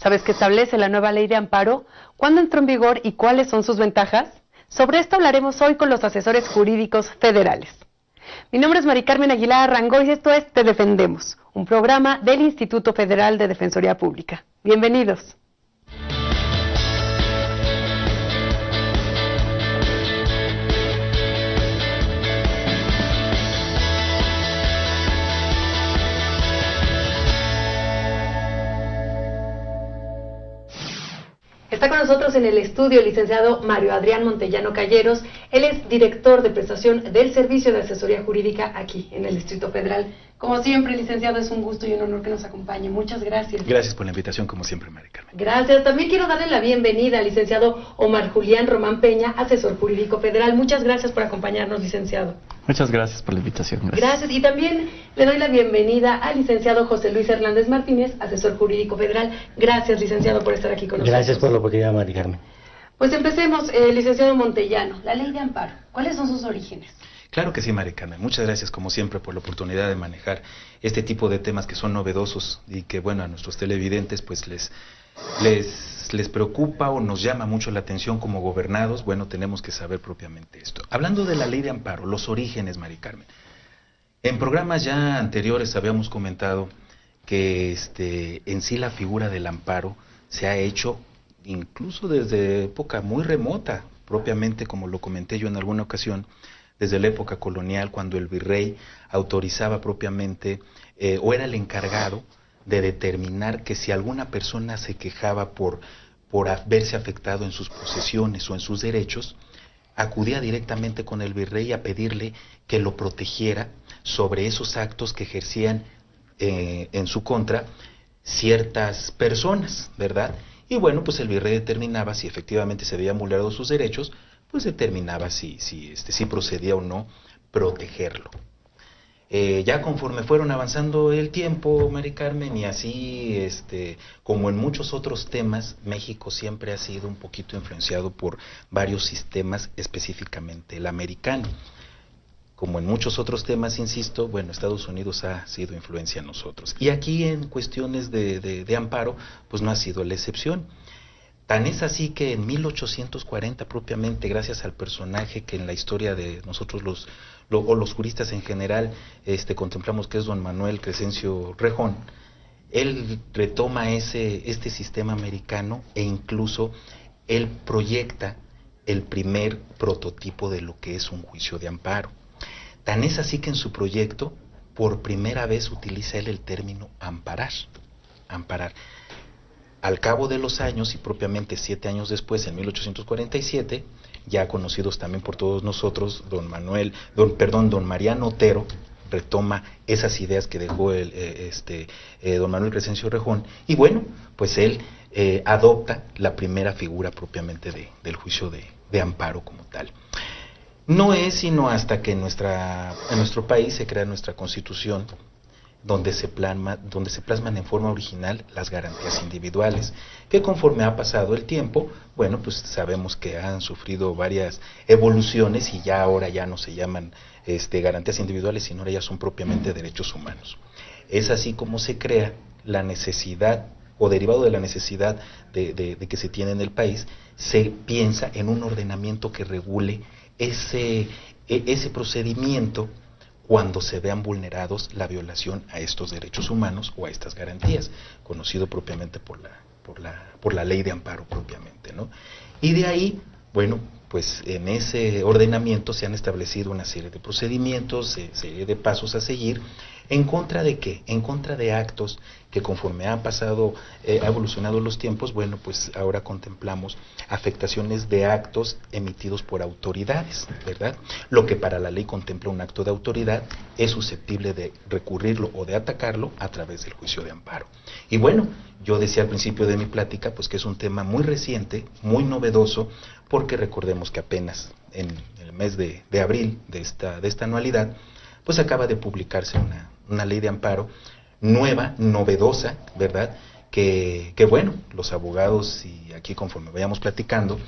¿Sabes qué establece la nueva ley de amparo? ¿Cuándo entró en vigor y cuáles son sus ventajas? Sobre esto hablaremos hoy con los asesores jurídicos federales. Mi nombre es Mari Carmen Aguilar Arangó y esto es Te Defendemos, un programa del Instituto Federal de Defensoría Pública. Bienvenidos. Está con nosotros en el estudio el licenciado Mario Adrián Montellano Calleros. Él es director de prestación del Servicio de Asesoría Jurídica aquí en el Distrito Federal. Como siempre, licenciado, es un gusto y un honor que nos acompañe. Muchas gracias. Gracias por la invitación, como siempre, Mari Carmen. Gracias. También quiero darle la bienvenida al licenciado Omar Julián Román Peña, asesor jurídico federal. Muchas gracias por acompañarnos, licenciado. Muchas gracias por la invitación. Gracias. Y también le doy la bienvenida al licenciado José Luis Hernández Martínez, asesor jurídico federal. Gracias, licenciado, por estar aquí con nosotros. Gracias por la oportunidad, Mari Carmen. Pues empecemos, licenciado Montellano. La ley de amparo, ¿cuáles son sus orígenes? Claro que sí, Mari Carmen. Muchas gracias, como siempre, por la oportunidad de manejar este tipo de temas que son novedosos y que, bueno, a nuestros televidentes pues les preocupa o nos llama mucho la atención como gobernados. Bueno, tenemos que saber propiamente esto. Hablando de la ley de amparo, los orígenes, Mari Carmen. En programas ya anteriores habíamos comentado que en sí la figura del amparo se ha hecho incluso desde época muy remota, propiamente como lo comenté yo en alguna ocasión, desde la época colonial, cuando el virrey autorizaba propiamente o era el encargado de determinar que si alguna persona se quejaba por verse afectado en sus posesiones o en sus derechos, acudía directamente con el virrey a pedirle que lo protegiera sobre esos actos que ejercían en su contra ciertas personas, ¿verdad? Y bueno, pues el virrey determinaba si efectivamente se habían vulnerado sus derechos, pues determinaba si procedía o no protegerlo. Ya conforme fueron avanzando el tiempo, Mari Carmen, y así, como en muchos otros temas, México siempre ha sido un poquito influenciado por varios sistemas, específicamente el americano. Como en muchos otros temas, insisto, bueno, Estados Unidos ha sido influencia en nosotros. Y aquí en cuestiones de amparo, pues no ha sido la excepción. Tan es así que en 1840 propiamente, gracias al personaje que en la historia de nosotros los juristas en general contemplamos, que es don Manuel Crescencio Rejón, él retoma este sistema americano e incluso él proyecta el primer prototipo de lo que es un juicio de amparo. Tan es así que en su proyecto, por primera vez utiliza él el término amparar. Amparar. Al cabo de los años, y propiamente 7 años después, en 1847, ya conocidos también por todos nosotros, don Mariano Otero retoma esas ideas que dejó don Manuel Crescencio Rejón, y bueno, pues él adopta la primera figura propiamente del juicio de amparo como tal. No es sino hasta que en nuestro país se crea nuestra Constitución, donde se plasman en forma original las garantías individuales, que conforme ha pasado el tiempo, bueno, pues sabemos que han sufrido varias evoluciones y ya ahora ya no se llaman garantías individuales, sino ahora ya son propiamente derechos humanos. Es así como se crea la necesidad, o derivado de la necesidad de que se tiene en el país, se piensa en un ordenamiento que regule ese procedimiento cuando se vean vulnerados la violación a estos derechos humanos o a estas garantías, conocido propiamente por la ley de amparo propiamente, ¿no? Y de ahí, bueno, pues en ese ordenamiento se han establecido una serie de procedimientos, serie de pasos a seguir. ¿En contra de qué? En contra de actos que conforme ha evolucionado los tiempos, bueno, pues ahora contemplamos afectaciones de actos emitidos por autoridades, ¿verdad? Lo que para la ley contempla un acto de autoridad es susceptible de recurrirlo o de atacarlo a través del juicio de amparo. Y bueno, yo decía al principio de mi plática, pues que es un tema muy reciente, muy novedoso, porque recordemos que apenas en el mes de abril de esta anualidad, pues acaba de publicarse una ley de amparo nueva, novedosa, ¿verdad? Que bueno, los abogados, y aquí conforme vayamos platicando,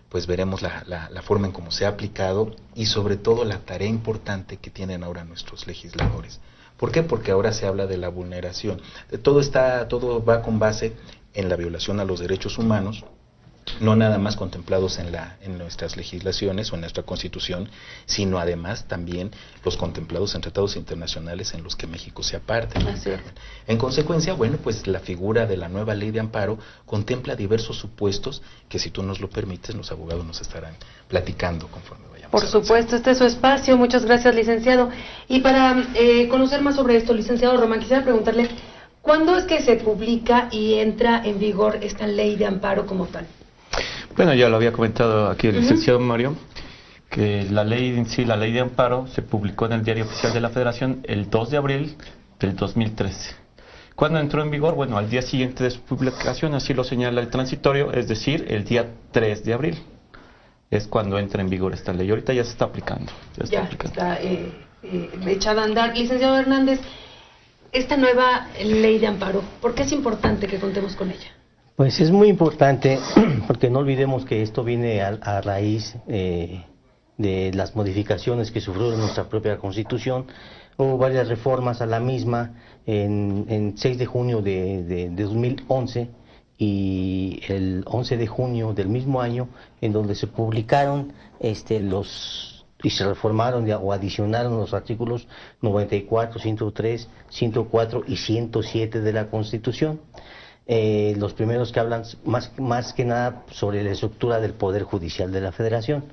pues veremos la forma en cómo se ha aplicado y sobre todo la tarea importante que tienen ahora nuestros legisladores. ¿Por qué? Porque ahora se habla de la vulneración. Todo va con base en la violación a los derechos humanos, no nada más contemplados en nuestras legislaciones o en nuestra Constitución, sino además también los contemplados en tratados internacionales en los que México sea parte. En consecuencia, bueno, pues la figura de la nueva ley de amparo contempla diversos supuestos que, si tú nos lo permites, los abogados nos estarán platicando conforme vayamos. Por supuesto, este es su espacio. Muchas gracias, licenciado. Y para conocer más sobre esto, licenciado Román, quisiera preguntarle, ¿cuándo es que se publica y entra en vigor esta ley de amparo como tal? Bueno, ya lo había comentado aquí el licenciado Mario, que la ley en sí, la ley de amparo, se publicó en el Diario Oficial de la Federación el 2 de abril del 2013. ¿Cuándo entró en vigor? Bueno, al día siguiente de su publicación, así lo señala el transitorio, es decir, el día 3 de abril. Es cuando entra en vigor esta ley. Ahorita ya se está aplicando. Ya está echada a andar. Licenciado Hernández, esta nueva ley de amparo, ¿por qué es importante que contemos con ella? Pues es muy importante porque no olvidemos que esto viene a raíz de las modificaciones que sufrió nuestra propia Constitución. Hubo varias reformas a la misma en 6 de junio de 2011 y el 11 de junio del mismo año, en donde se publicaron y se reformaron o adicionaron los artículos 94, 103, 104 y 107 de la Constitución. Los primeros que hablan más que nada sobre la estructura del Poder Judicial de la Federación.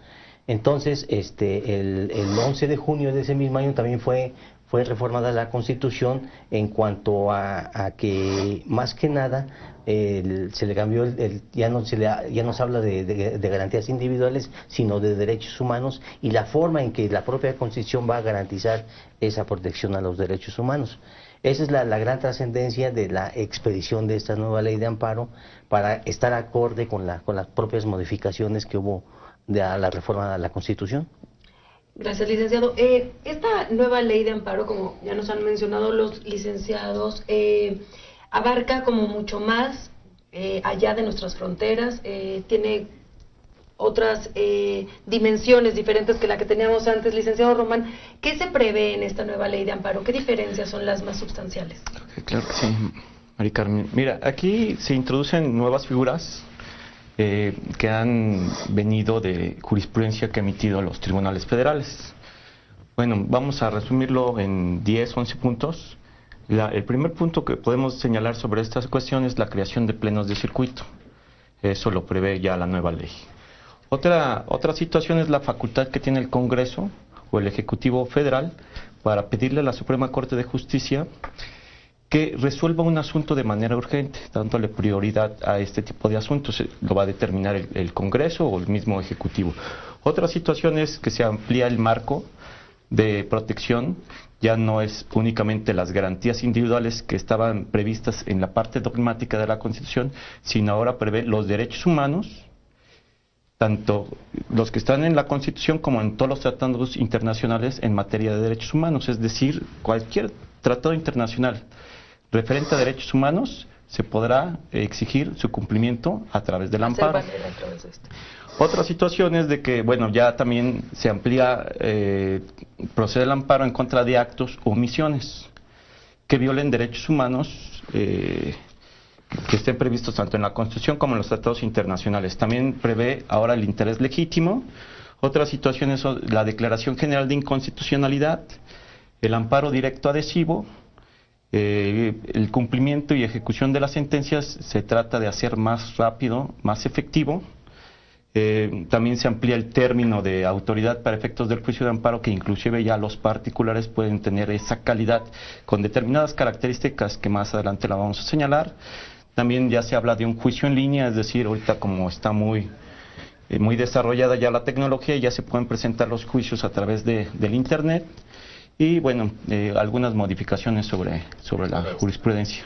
Entonces, el 11 de junio de ese mismo año también fue reformada la Constitución en cuanto a que, más que nada, se le cambió, ya no se habla de garantías individuales, sino de derechos humanos, y la forma en que la propia Constitución va a garantizar esa protección a los derechos humanos. Esa es la gran trascendencia de la expedición de esta nueva ley de amparo, para estar acorde con las propias modificaciones que hubo de la reforma a la Constitución. Gracias, licenciado. Esta nueva ley de amparo, como ya nos han mencionado los licenciados, abarca como mucho más allá de nuestras fronteras, tiene otras dimensiones diferentes que la que teníamos antes. Licenciado Román, ¿qué se prevé en esta nueva ley de amparo? ¿Qué diferencias son las más sustanciales? Claro que sí, Mari Carmen. Mira, aquí se introducen nuevas figuras que han venido de jurisprudencia que ha emitido los tribunales federales. Bueno, vamos a resumirlo en 10, 11 puntos. El primer punto que podemos señalar sobre esta cuestión es la creación de plenos de circuito. Eso lo prevé ya la nueva ley. Otra situación es la facultad que tiene el Congreso o el Ejecutivo Federal para pedirle a la Suprema Corte de Justicia que resuelva un asunto de manera urgente, dándole prioridad a este tipo de asuntos. Lo va a determinar el Congreso o el mismo Ejecutivo. Otra situación es que se amplía el marco de protección. Ya no es únicamente las garantías individuales que estaban previstas en la parte dogmática de la Constitución, sino ahora prevé los derechos humanos, tanto los que están en la Constitución como en todos los tratados internacionales en materia de derechos humanos. Es decir, cualquier tratado internacional referente a derechos humanos se podrá exigir su cumplimiento a través del amparo. Otra situación es de que, bueno, ya también se amplía, procede el amparo en contra de actos o omisiones que violen derechos humanos que estén previstos tanto en la Constitución como en los tratados internacionales. También prevé ahora el interés legítimo. Otra situación es la Declaración General de Inconstitucionalidad, el amparo directo adhesivo, el cumplimiento y ejecución de las sentencias se trata de hacer más rápido, más efectivo. También se amplía el término de autoridad para efectos del juicio de amparo, que inclusive ya los particulares pueden tener esa calidad con determinadas características que más adelante la vamos a señalar. También ya se habla de un juicio en línea, es decir, ahorita como está muy desarrollada ya la tecnología, ya se pueden presentar los juicios a través del Internet. Y bueno, algunas modificaciones sobre la jurisprudencia.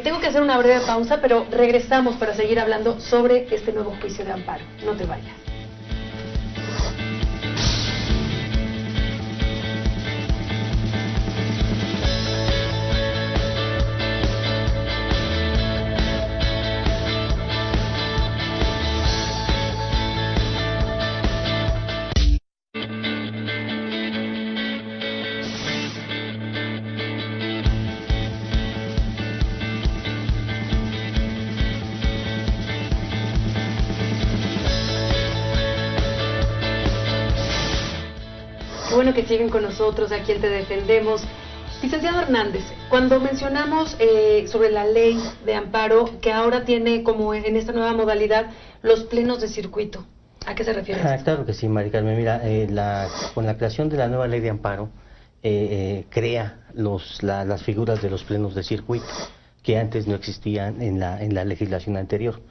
Tengo que hacer una breve pausa, pero regresamos para seguir hablando sobre este nuevo juicio de amparo. No te vayas. bueno que siguen con nosotros, a quien te defendemos. Licenciado Hernández, cuando mencionamos sobre la ley de amparo, que ahora tiene como en esta nueva modalidad los plenos de circuito, ¿a qué se refiere esto? Claro que sí, Mari Carmen. Mira, con la creación de la nueva ley de amparo, crea las figuras de los plenos de circuito, que antes no existían en la legislación anterior.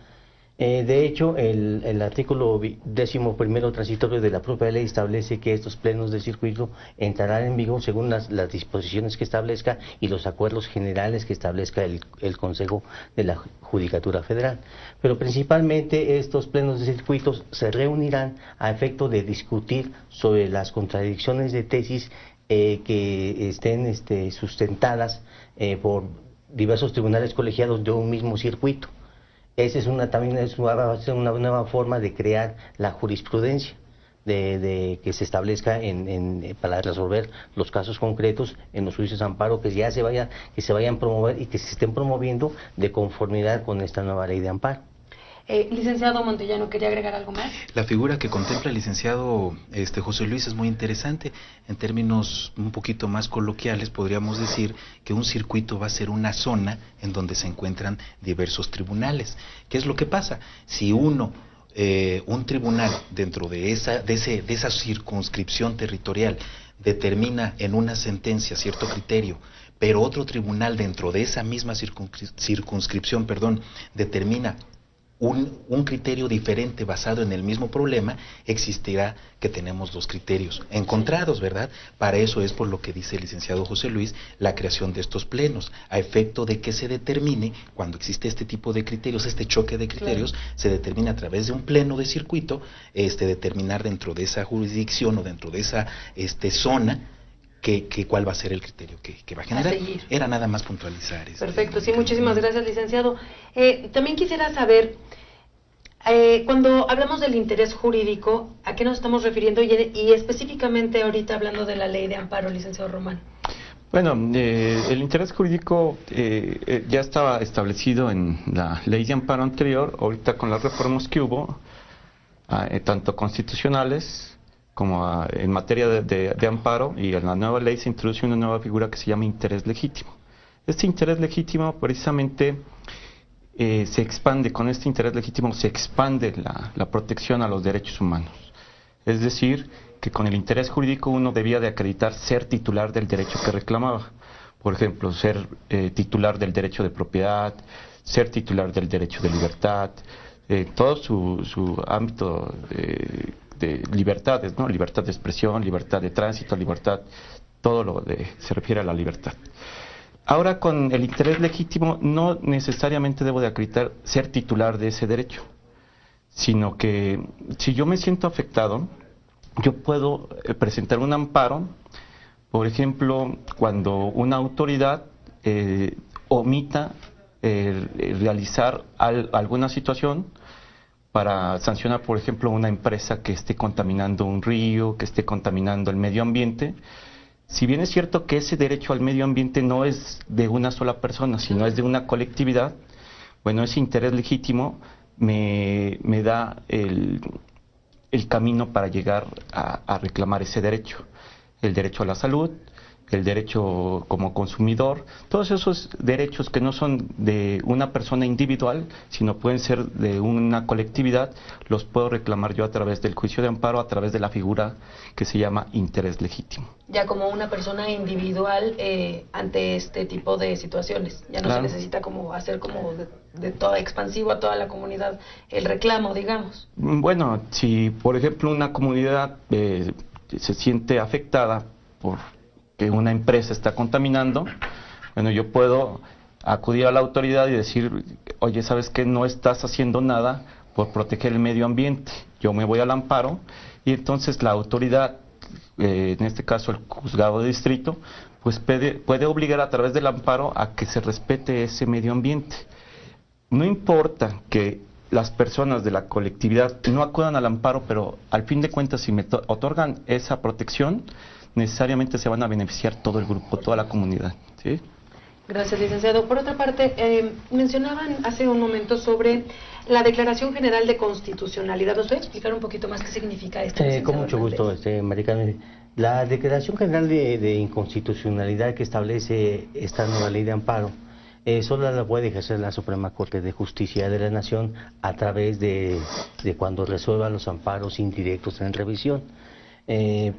De hecho, el artículo 11º transitorio de la propia ley establece que estos plenos de circuito entrarán en vigor según las disposiciones que establezca y los acuerdos generales que establezca el Consejo de la Judicatura Federal. Pero principalmente estos plenos de circuitos se reunirán a efecto de discutir sobre las contradicciones de tesis que estén sustentadas por diversos tribunales colegiados de un mismo circuito. Esa también va a ser una nueva forma de crear la jurisprudencia que se establezca para resolver los casos concretos en los juicios de amparo que se vayan a promover y que se estén promoviendo de conformidad con esta nueva ley de amparo. Licenciado Montellano, ¿quería agregar algo más? La figura que contempla el licenciado José Luis es muy interesante. En términos un poquito más coloquiales, podríamos decir que un circuito va a ser una zona en donde se encuentran diversos tribunales. ¿Qué es lo que pasa? Si un tribunal dentro de esa circunscripción territorial determina en una sentencia cierto criterio, pero otro tribunal dentro de esa misma circunscripción, determina un criterio diferente basado en el mismo problema, existirá que tenemos dos criterios encontrados, ¿verdad? Para eso es por lo que dice el licenciado José Luis, la creación de estos plenos, a efecto de que se determine, cuando existe este tipo de criterios, este choque de criterios, claro, se determina a través de un pleno de circuito, determinar dentro de esa jurisdicción o dentro de esa zona, cuál va a ser el criterio que va a generar. Era nada más puntualizar. Perfecto, sí, muchísimas gracias, licenciado. También quisiera saber, cuando hablamos del interés jurídico, ¿a qué nos estamos refiriendo? Y específicamente ahorita hablando de la ley de amparo, licenciado Román. Bueno, el interés jurídico ya estaba establecido en la ley de amparo anterior. Ahorita con las reformas que hubo, tanto constitucionales como en materia de amparo, y en la nueva ley se introduce una nueva figura que se llama interés legítimo. Este interés legítimo precisamente se expande, con este interés legítimo se expande la protección a los derechos humanos. Es decir, que con el interés jurídico uno debía de acreditar ser titular del derecho que reclamaba. Por ejemplo, ser titular del derecho de propiedad, ser titular del derecho de libertad, todo su ámbito de libertades, ¿no? Libertad de expresión, libertad de tránsito, libertad, todo lo se refiere a la libertad. Ahora, con el interés legítimo no necesariamente debo de acreditar ser titular de ese derecho, sino que si yo me siento afectado, yo puedo presentar un amparo, por ejemplo, cuando una autoridad omita realizar alguna situación para sancionar, por ejemplo, una empresa que esté contaminando un río, que esté contaminando el medio ambiente. Si bien es cierto que ese derecho al medio ambiente no es de una sola persona, sino es de una colectividad, bueno, ese interés legítimo me da el camino para llegar a reclamar ese derecho. El derecho a la salud, el derecho como consumidor, todos esos derechos que no son de una persona individual, sino pueden ser de una colectividad, los puedo reclamar yo a través del juicio de amparo, a través de la figura que se llama interés legítimo. Ya como una persona individual ante este tipo de situaciones, ya no, claro, se necesita como hacer como de todo expansivo a toda la comunidad el reclamo, digamos. Bueno, si por ejemplo una comunidad se siente afectada por que una empresa está contaminando, bueno, yo puedo acudir a la autoridad y decir, oye, ¿sabes qué? No estás haciendo nada por proteger el medio ambiente. Yo me voy al amparo y entonces la autoridad, en este caso el juzgado de distrito, pues puede obligar a través del amparo a que se respete ese medio ambiente. No importa que las personas de la colectividad no acudan al amparo, pero al fin de cuentas si me otorgan esa protección, necesariamente se van a beneficiar todo el grupo, toda la comunidad, ¿sí? Gracias, licenciado. Por otra parte, mencionaban hace un momento sobre la Declaración General de Constitucionalidad. ¿Nos puede explicar un poquito más qué significa esto? Con mucho gusto, María Carmen. La Declaración General de Inconstitucionalidad que establece esta nueva ley de amparo solo la puede ejercer la Suprema Corte de Justicia de la Nación a través de cuando resuelva los amparos indirectos en revisión.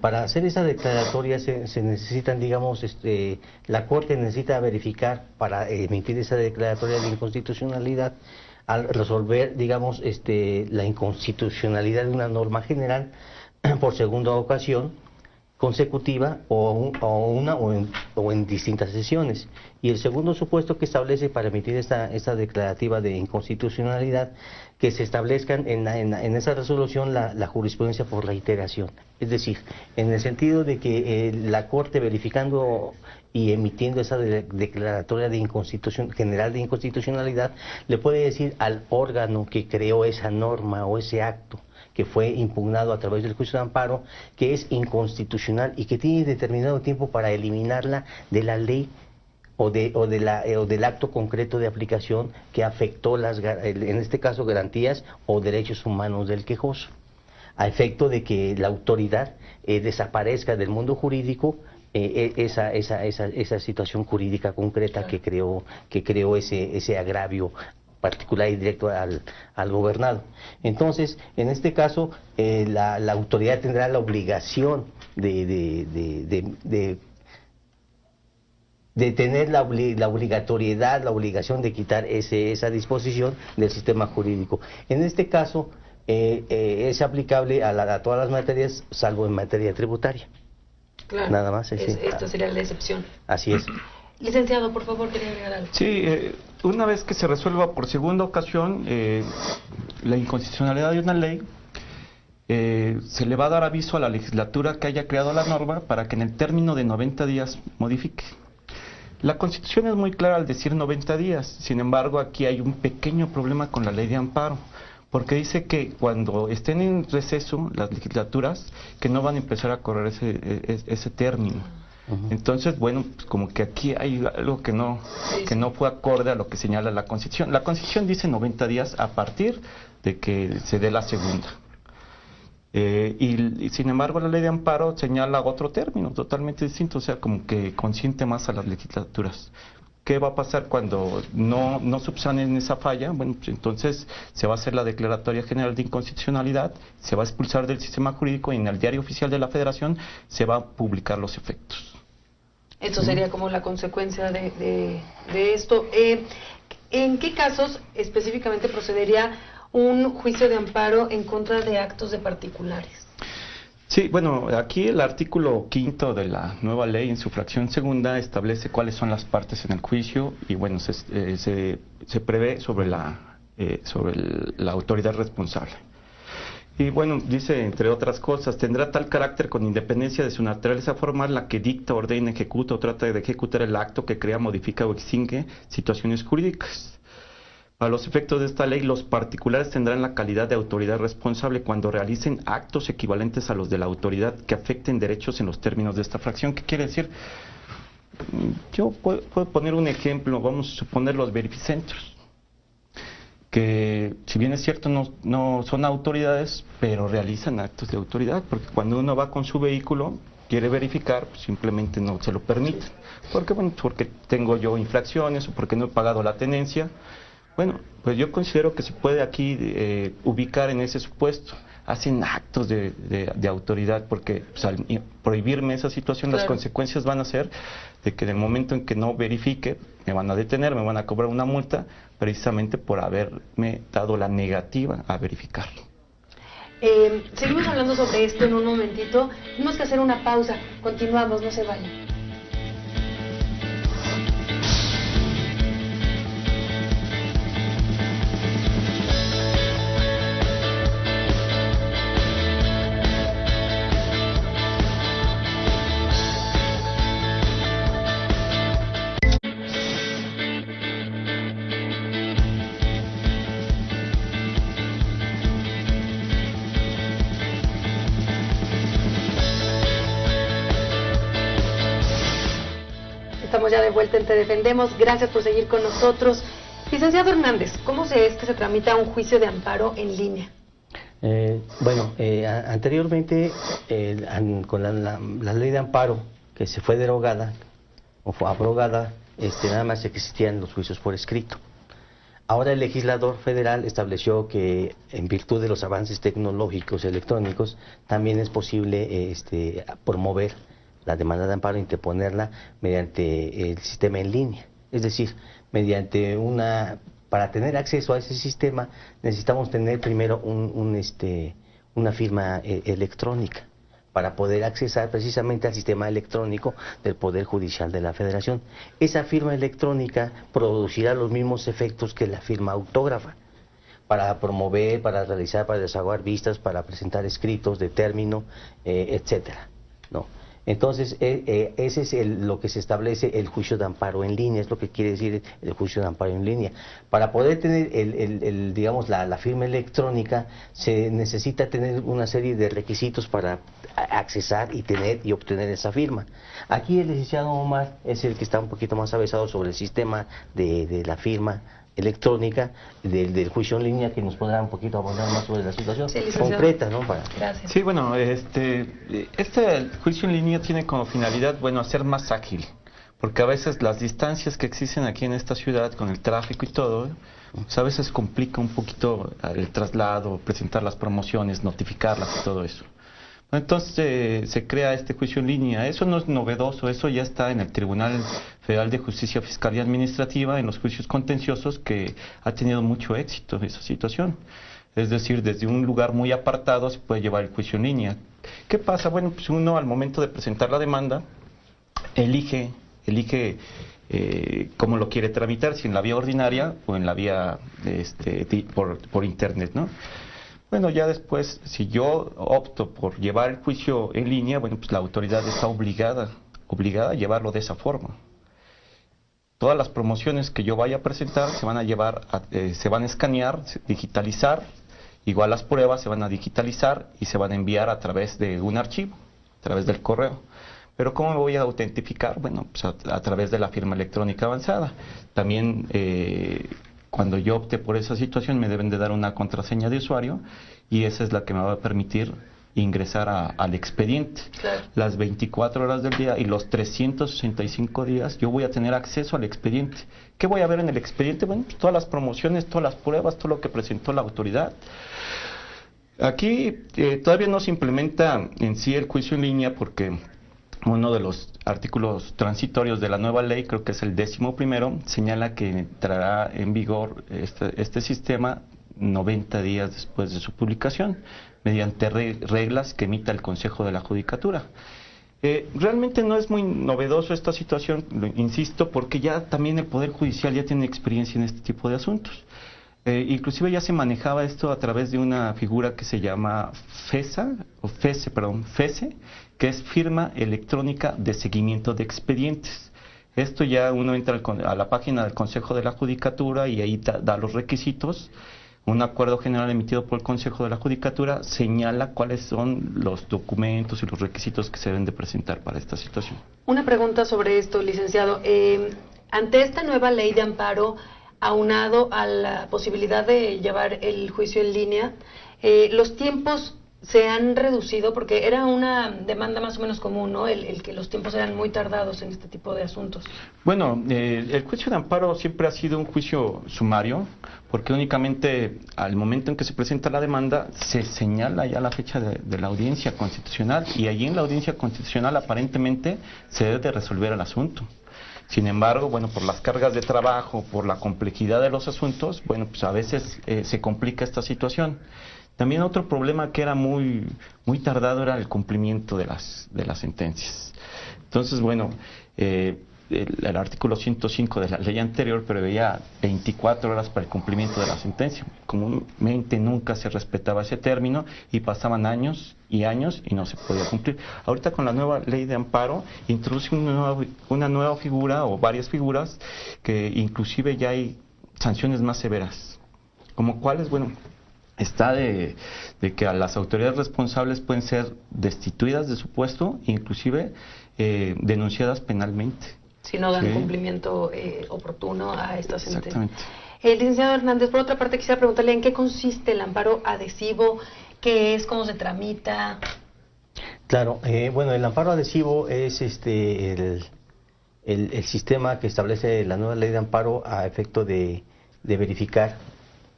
Para hacer esa declaratoria se necesitan, digamos, la Corte necesita verificar para emitir esa declaratoria de inconstitucionalidad al resolver, digamos, la inconstitucionalidad de una norma general por segunda ocasión consecutiva o en distintas sesiones. Y el segundo supuesto que establece para emitir esta declarativa de inconstitucionalidad, que se establezcan en esa resolución la jurisprudencia por reiteración. Es decir, en el sentido de que la Corte, verificando y emitiendo esa declaratoria de general de inconstitucionalidad, le puede decir al órgano que creó esa norma o ese acto que fue impugnado a través del juicio de amparo, que es inconstitucional y que tiene determinado tiempo para eliminarla de la ley o del acto concreto de aplicación que afectó en este caso garantías o derechos humanos del quejoso, a efecto de que la autoridad desaparezca del mundo jurídico esa situación jurídica concreta que creó ese agravio particular y directo al gobernado. Entonces, en este caso, la autoridad tendrá la obligación de tener la obligatoriedad, la obligación de quitar esa disposición del sistema jurídico. En este caso, es aplicable a todas las materias, salvo en materia tributaria. Claro. Nada más. Esta sería la excepción. Así es. Licenciado, por favor, quería agregar algo. Sí, una vez que se resuelva por segunda ocasión la inconstitucionalidad de una ley, se le va a dar aviso a la legislatura que haya creado la norma para que en el término de 90 días modifique. La Constitución es muy clara al decir 90 días, sin embargo aquí hay un pequeño problema con la ley de amparo, porque dice que cuando estén en receso las legislaturas, que no van a empezar a correr ese término. Entonces, bueno, pues como que aquí hay algo que no fue acorde a lo que señala la Constitución. La Constitución dice 90 días a partir de que se dé la segunda. Y sin embargo la ley de amparo señala otro término totalmente distinto, o sea, como que consiente más a las legislaturas. ¿Qué va a pasar cuando no subsanen esa falla? Bueno, pues entonces se va a hacer la declaratoria general de inconstitucionalidad, se va a expulsar del sistema jurídico y en el diario oficial de la Federación se va a publicar los efectos. Esto sería como la consecuencia de esto. ¿En qué casos específicamente procedería un juicio de amparo en contra de actos de particulares? Sí, bueno, aquí el artículo 5º de la nueva ley en su fracción segunda establece cuáles son las partes en el juicio y bueno, se prevé sobre la autoridad responsable. Y bueno, dice, entre otras cosas, tendrá tal carácter con independencia de su naturaleza formal la que dicta, ordena, ejecuta o trata de ejecutar el acto que crea, modifica o extingue situaciones jurídicas. A los efectos de esta ley, los particulares tendrán la calidad de autoridad responsable cuando realicen actos equivalentes a los de la autoridad que afecten derechos en los términos de esta fracción. ¿Qué quiere decir? Yo puedo poner un ejemplo, vamos a suponer los verificentros, que si bien es cierto no son autoridades, pero realizan actos de autoridad, porque cuando uno va con su vehículo, quiere verificar, pues simplemente no se lo permiten. ¿Por qué? Bueno, porque tengo yo infracciones o porque no he pagado la tenencia. Bueno, pues yo considero que se puede aquí ubicar en ese supuesto. Hacen actos de autoridad porque pues, al prohibirme esa situación, claro, las consecuencias van a ser de que en el momento en que no verifique, me van a detener, me van a cobrar una multa precisamente por haberme dado la negativa a verificarlo. Seguimos hablando sobre esto en un momentito. Tenemos que hacer una pausa. Continuamos, no se vayan. Estamos ya de vuelta en Te Defendemos. Gracias por seguir con nosotros. Licenciado Hernández, ¿cómo es que se tramita un juicio de amparo en línea? Anteriormente, con la ley de amparo que se fue derogada o fue abrogada, nada más existían los juicios por escrito. Ahora el legislador federal estableció que en virtud de los avances tecnológicos electrónicos también es posible promover la demanda de amparo, interponerla mediante el sistema en línea. Es decir, mediante para tener acceso a ese sistema necesitamos tener primero una firma electrónica para poder accesar precisamente al sistema electrónico del Poder Judicial de la Federación. Esa firma electrónica producirá los mismos efectos que la firma autógrafa para promover, para realizar, para desahogar vistas, para presentar escritos de término, etcétera, ¿no? Entonces, ese es lo que se establece el juicio de amparo en línea, es lo que quiere decir el juicio de amparo en línea. Para poder tener digamos, la firma electrónica, se necesita tener una serie de requisitos para accesar y tener y obtener esa firma. Aquí el licenciado Omar es el que está un poquito más avesado sobre el sistema de la firma electrónica del juicio en línea, que nos podrá un poquito abordar más sobre la situación concreta, ¿no? Gracias. Sí, bueno, este juicio en línea tiene como finalidad, bueno, hacer más ágil, porque a veces las distancias que existen aquí en esta ciudad con el tráfico y todo, pues a veces complica un poquito el traslado, presentar las promociones, notificarlas y todo eso. Entonces se crea este juicio en línea. Eso no es novedoso, eso ya está en el Tribunal Federal de Justicia Fiscal y Administrativa, en los juicios contenciosos, que ha tenido mucho éxito esa situación. Es decir, desde un lugar muy apartado se puede llevar el juicio en línea. ¿Qué pasa? Bueno, pues uno al momento de presentar la demanda elige cómo lo quiere tramitar, si en la vía ordinaria o en la vía por internet, ¿no? Bueno, ya después, si yo opto por llevar el juicio en línea, bueno, pues la autoridad está obligada a llevarlo de esa forma. Todas las promociones que yo vaya a presentar se van a se van a escanear, digitalizar, igual las pruebas se van a digitalizar y se van a enviar a través de un archivo, a través del correo. Pero ¿cómo me voy a autentificar? Bueno, pues a través de la firma electrónica avanzada. También cuando yo opte por esa situación me deben de dar una contraseña de usuario, y esa es la que me va a permitir ingresar al expediente. Claro. Las 24 horas del día y los 365 días yo voy a tener acceso al expediente. ¿Qué voy a ver en el expediente? Bueno, pues todas las promociones, todas las pruebas, todo lo que presentó la autoridad. Aquí todavía no se implementa en sí el juicio en línea, porque uno de los artículos transitorios de la nueva ley, creo que es el 11º, señala que entrará en vigor este sistema 90 días después de su publicación, mediante reglas que emita el Consejo de la Judicatura. Realmente no es muy novedoso esta situación, insisto, porque ya también el Poder Judicial ya tiene experiencia en este tipo de asuntos. Inclusive ya se manejaba esto a través de una figura que se llama FESE, que es firma electrónica de seguimiento de expedientes. Esto ya uno entra a la página del Consejo de la Judicatura y ahí da los requisitos. Un acuerdo general emitido por el Consejo de la Judicatura señala cuáles son los documentos y los requisitos que se deben de presentar para esta situación. Una pregunta sobre esto, licenciado. Ante esta nueva ley de amparo, aunado a la posibilidad de llevar el juicio en línea, los tiempos se han reducido, porque era una demanda más o menos común, ¿no? El que los tiempos eran muy tardados en este tipo de asuntos. Bueno, el juicio de amparo siempre ha sido un juicio sumario, porque únicamente al momento en que se presenta la demanda se señala ya la fecha de la audiencia constitucional, y allí en la audiencia constitucional aparentemente se debe de resolver el asunto. Sin embargo, bueno, por las cargas de trabajo, por la complejidad de los asuntos, bueno, pues a veces se complica esta situación. También otro problema que era muy tardado era el cumplimiento de las sentencias. Entonces, bueno, el artículo 105 de la ley anterior preveía 24 horas para el cumplimiento de la sentencia. Comúnmente nunca se respetaba ese término y pasaban años y años y no se podía cumplir. Ahorita con la nueva ley de amparo introduce una nueva figura o varias figuras, que inclusive ya hay sanciones más severas. Como cuáles, bueno, está de que a las autoridades responsables pueden ser destituidas de su puesto, inclusive denunciadas penalmente. si no dan Sí. cumplimiento oportuno a esta sentencia. Exactamente. Licenciado Hernández, por otra parte quisiera preguntarle en qué consiste el amparo adhesivo, qué es, cómo se tramita. Claro, bueno, el amparo adhesivo es el sistema que establece la nueva ley de amparo a efecto de verificar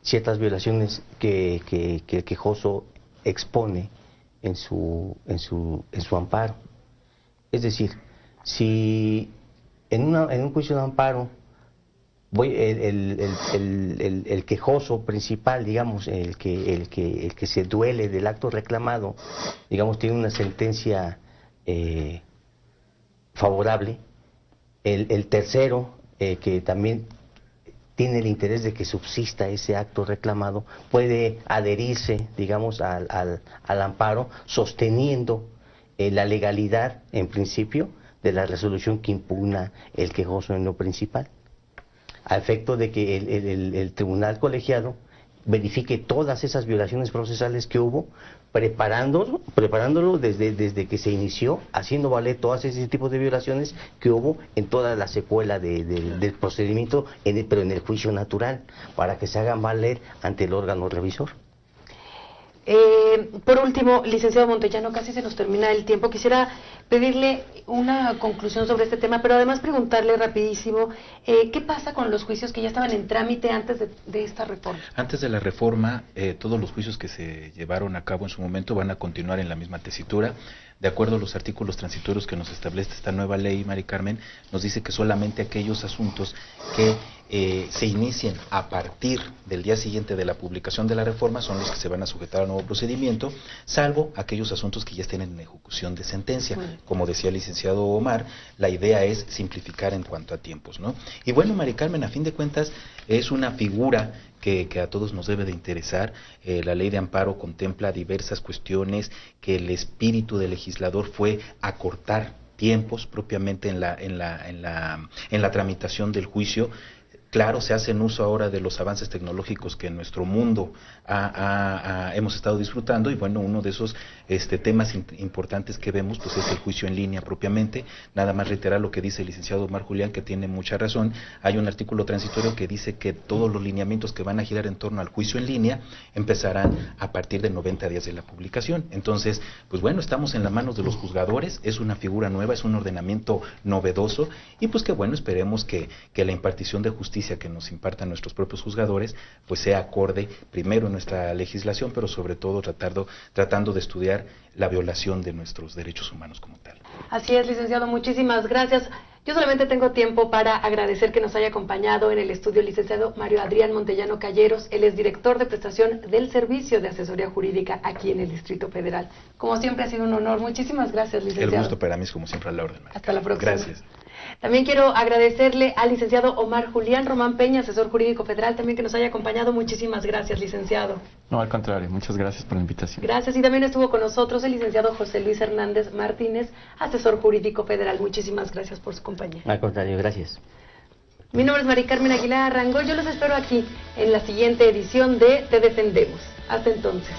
ciertas violaciones que el quejoso expone en su amparo. Es decir, si en un juicio de amparo el quejoso principal, digamos, el que se duele del acto reclamado, digamos, tiene una sentencia favorable, el tercero, que también tiene el interés de que subsista ese acto reclamado, puede adherirse, digamos, al amparo, sosteniendo la legalidad, en principio, de la resolución que impugna el quejoso en lo principal, a efecto de que el tribunal colegiado verifique todas esas violaciones procesales que hubo, preparándolo desde que se inició, haciendo valer todas ese tipo de violaciones que hubo en toda la secuela del procedimiento, pero en el juicio natural, para que se hagan valer ante el órgano revisor. Por último, licenciado Montellano, casi se nos termina el tiempo. Quisiera pedirle una conclusión sobre este tema, pero además preguntarle rapidísimo, ¿qué pasa con los juicios que ya estaban en trámite antes de esta reforma? Antes de la reforma, todos los juicios que se llevaron a cabo en su momento van a continuar en la misma tesitura. De acuerdo a los artículos transitorios que nos establece esta nueva ley, Mari Carmen, nos dice que solamente aquellos asuntos que se inicien a partir del día siguiente de la publicación de la reforma son los que se van a sujetar al nuevo procedimiento, salvo aquellos asuntos que ya estén en ejecución de sentencia. Como decía el licenciado Omar, la idea es simplificar en cuanto a tiempos, ¿no? Y bueno, Mari Carmen, a fin de cuentas, es una figura que a todos nos debe de interesar. La ley de amparo contempla diversas cuestiones que el espíritu del legislador fue acortar tiempos propiamente en la tramitación del juicio. Claro, se hacen uso ahora de los avances tecnológicos que en nuestro mundo hemos estado disfrutando, y bueno, uno de esos temas importantes que vemos pues es el juicio en línea propiamente. Nada más reiterar lo que dice el licenciado Omar Julián, que tiene mucha razón. Hay un artículo transitorio que dice que todos los lineamientos que van a girar en torno al juicio en línea empezarán a partir de 90 días de la publicación. Entonces, pues bueno, estamos en las manos de los juzgadores, es una figura nueva, es un ordenamiento novedoso, y pues que bueno, esperemos que la impartición de justicia que nos impartan nuestros propios juzgadores pues sea acorde primero en nuestra legislación, pero sobre todo tratando de estudiar la violación de nuestros derechos humanos como tal. Así es, licenciado, muchísimas gracias. Yo solamente tengo tiempo para agradecer que nos haya acompañado en el estudio el licenciado Mario Adrián Montellano Calleros. Él es director de prestación del Servicio de Asesoría Jurídica aquí en el Distrito Federal. Como siempre ha sido un honor. Muchísimas gracias, licenciado. El gusto para mí es como siempre a la orden. Hasta la próxima. Gracias. También quiero agradecerle al licenciado Omar Julián Román Peña, asesor jurídico federal, también que nos haya acompañado. Muchísimas gracias, licenciado. No, al contrario, muchas gracias por la invitación. Gracias, y también estuvo con nosotros el licenciado José Luis Hernández Martínez, asesor jurídico federal. Muchísimas gracias por su compañía. Al contrario, gracias. Mi nombre es Mari Carmen Aguilar Arrangol. Yo los espero aquí en la siguiente edición de Te Defendemos. Hasta entonces.